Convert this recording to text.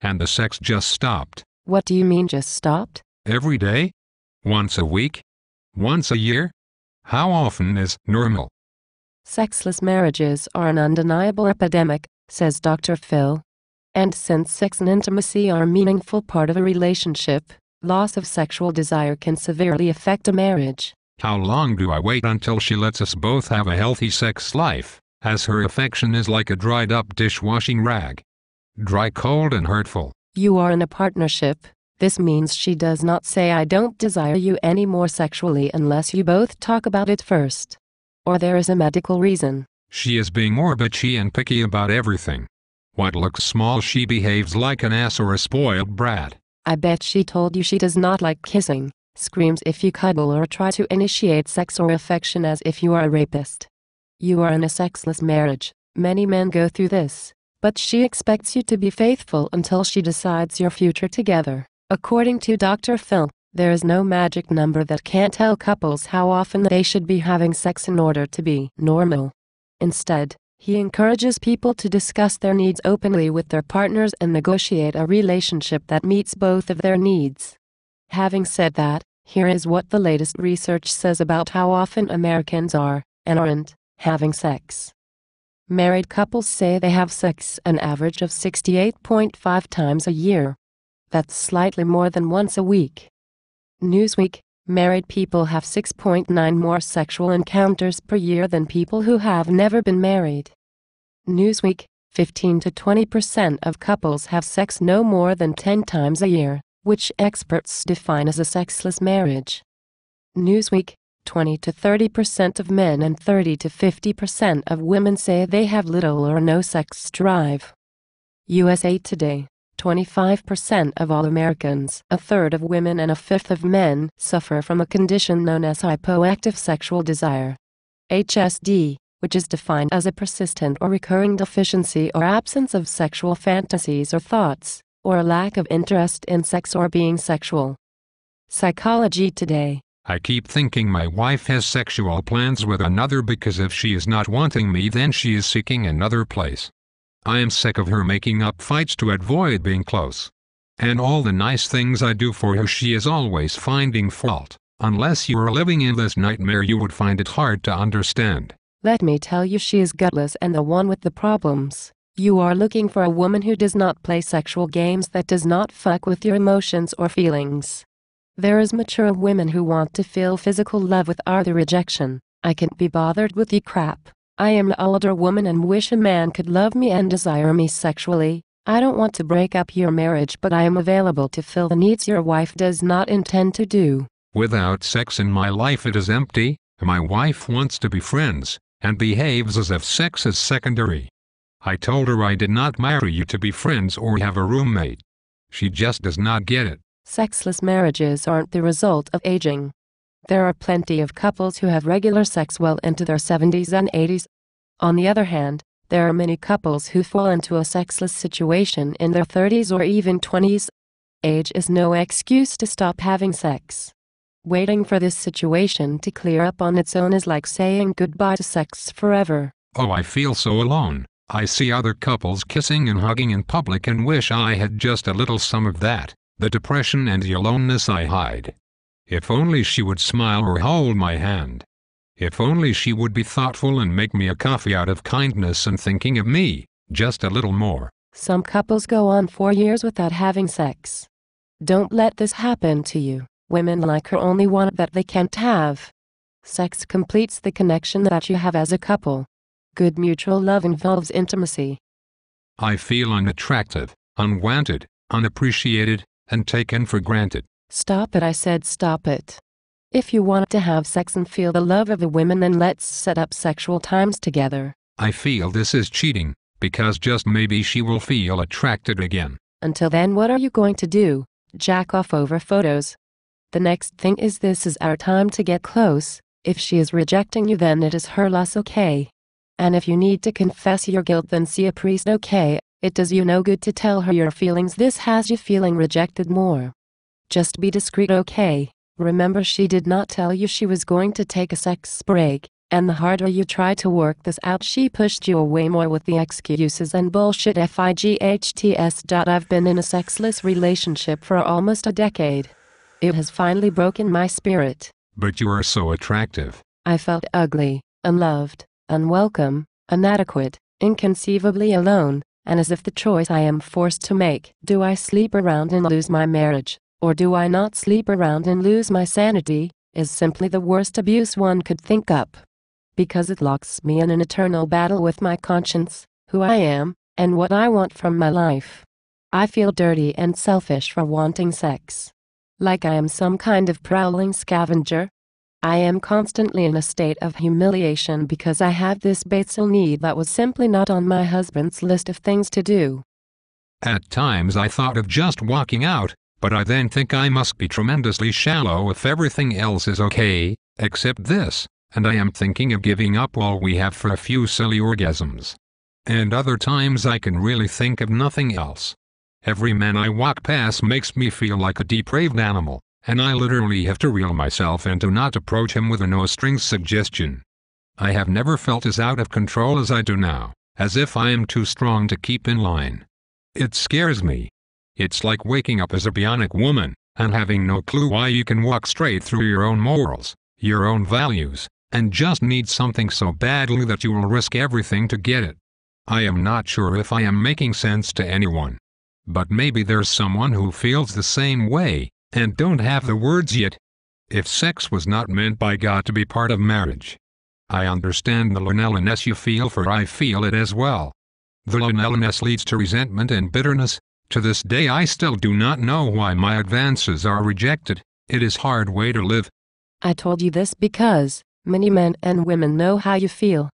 and the sex just stopped. What do you mean just stopped? Every day? Once a week? Once a year? How often is normal? Sexless marriages are an undeniable epidemic, says Dr. Phil. And since sex and intimacy are a meaningful part of a relationship, loss of sexual desire can severely affect a marriage. How long do I wait until she lets us both have a healthy sex life, as her affection is like a dried-up dishwashing rag? Dry, cold, and hurtful. You are in a partnership. This means she does not say I don't desire you anymore sexually unless you both talk about it first. Or there is a medical reason. She is being more bitchy and picky about everything. What looks small she behaves like an ass or a spoiled brat. I bet she told you she does not like kissing, screams if you cuddle or try to initiate sex or affection as if you are a rapist. You are in a sexless marriage. Many men go through this. But she expects you to be faithful until she decides your future together. According to Dr. Phil, there is no magic number that can tell couples how often they should be having sex in order to be normal. Instead, he encourages people to discuss their needs openly with their partners and negotiate a relationship that meets both of their needs. Having said that, here is what the latest research says about how often Americans are, and aren't, having sex. Married couples say they have sex an average of 68.5 times a year. That's slightly more than once a week. Newsweek, married people have 6.9 more sexual encounters per year than people who have never been married. Newsweek, 15 to 20% of couples have sex no more than 10 times a year, which experts define as a sexless marriage. Newsweek, 20 to 30% of men and 30 to 50% of women say they have little or no sex drive. USA Today, 25% of all Americans, a third of women and a fifth of men, suffer from a condition known as hypoactive sexual desire. HSD, which is defined as a persistent or recurring deficiency or absence of sexual fantasies or thoughts, or a lack of interest in sex or being sexual. Psychology Today. I keep thinking my wife has sexual plans with another because if she is not wanting me then she is seeking another place. I am sick of her making up fights to avoid being close. And all the nice things I do for her she is always finding fault. Unless you are living in this nightmare you would find it hard to understand. Let me tell you, she is gutless and the one with the problems. You are looking for a woman who does not play sexual games, that does not fuck with your emotions or feelings. There is mature women who want to feel physical love without the rejection. I can't be bothered with the crap. I am an older woman and wish a man could love me and desire me sexually. I don't want to break up your marriage, but I am available to fill the needs your wife does not intend to do. Without sex in my life it is empty. My wife wants to be friends, and behaves as if sex is secondary. I told her I did not marry you to be friends or have a roommate. She just does not get it. Sexless marriages aren't the result of aging. There are plenty of couples who have regular sex well into their 70s and 80s. On the other hand, there are many couples who fall into a sexless situation in their 30s or even 20s. Age is no excuse to stop having sex. Waiting for this situation to clear up on its own is like saying goodbye to sex forever. Oh, I feel so alone. I see other couples kissing and hugging in public and wish I had just a little some of that, the depression and the aloneness I hide. If only she would smile or hold my hand. If only she would be thoughtful and make me a coffee out of kindness and thinking of me, just a little more. Some couples go on 4 years without having sex. Don't let this happen to you. Women like her only want that they can't have. Sex completes the connection that you have as a couple. Good mutual love involves intimacy. I feel unattractive, unwanted, unappreciated, and taken for granted. Stop it, I said stop it. If you want to have sex and feel the love of a woman, then let's set up sexual times together. I feel this is cheating, because just maybe she will feel attracted again. Until then, what are you going to do? Jack off over photos? The next thing is, this is our time to get close. If she is rejecting you, then it is her loss, okay? And if you need to confess your guilt, then see a priest, okay? It does you no good to tell her your feelings. This has you feeling rejected more. Just be discreet, okay? Remember, she did not tell you she was going to take a sex break. And the harder you try to work this out, she pushed you away more with the excuses and bullshit. Fight's. I've been in a sexless relationship for almost a decade. It has finally broken my spirit. But you are so attractive. I felt ugly, unloved, unwelcome, inadequate, inconceivably alone, and as if the choice I am forced to make: do I sleep around and lose my marriage, or do I not sleep around and lose my sanity, is simply the worst abuse one could think up. Because it locks me in an eternal battle with my conscience, who I am, and what I want from my life. I feel dirty and selfish for wanting sex. Like I am some kind of prowling scavenger. I am constantly in a state of humiliation because I have this basal need that was simply not on my husband's list of things to do. At times I thought of just walking out, but I then think I must be tremendously shallow if everything else is okay, except this, and I am thinking of giving up all we have for a few silly orgasms. And other times I can really think of nothing else. Every man I walk past makes me feel like a depraved animal, and I literally have to reel myself in to not approach him with a no-strings suggestion. I have never felt as out of control as I do now, as if I am too strong to keep in line. It scares me. It's like waking up as a bionic woman, and having no clue why you can walk straight through your own morals, your own values, and just need something so badly that you will risk everything to get it. I am not sure if I am making sense to anyone. But maybe there's someone who feels the same way, and don't have the words yet. If sex was not meant by God to be part of marriage, I understand the loneliness you feel, for I feel it as well. The loneliness leads to resentment and bitterness. To this day I still do not know why my advances are rejected. It is a hard way to live. I told you this because many men and women know how you feel.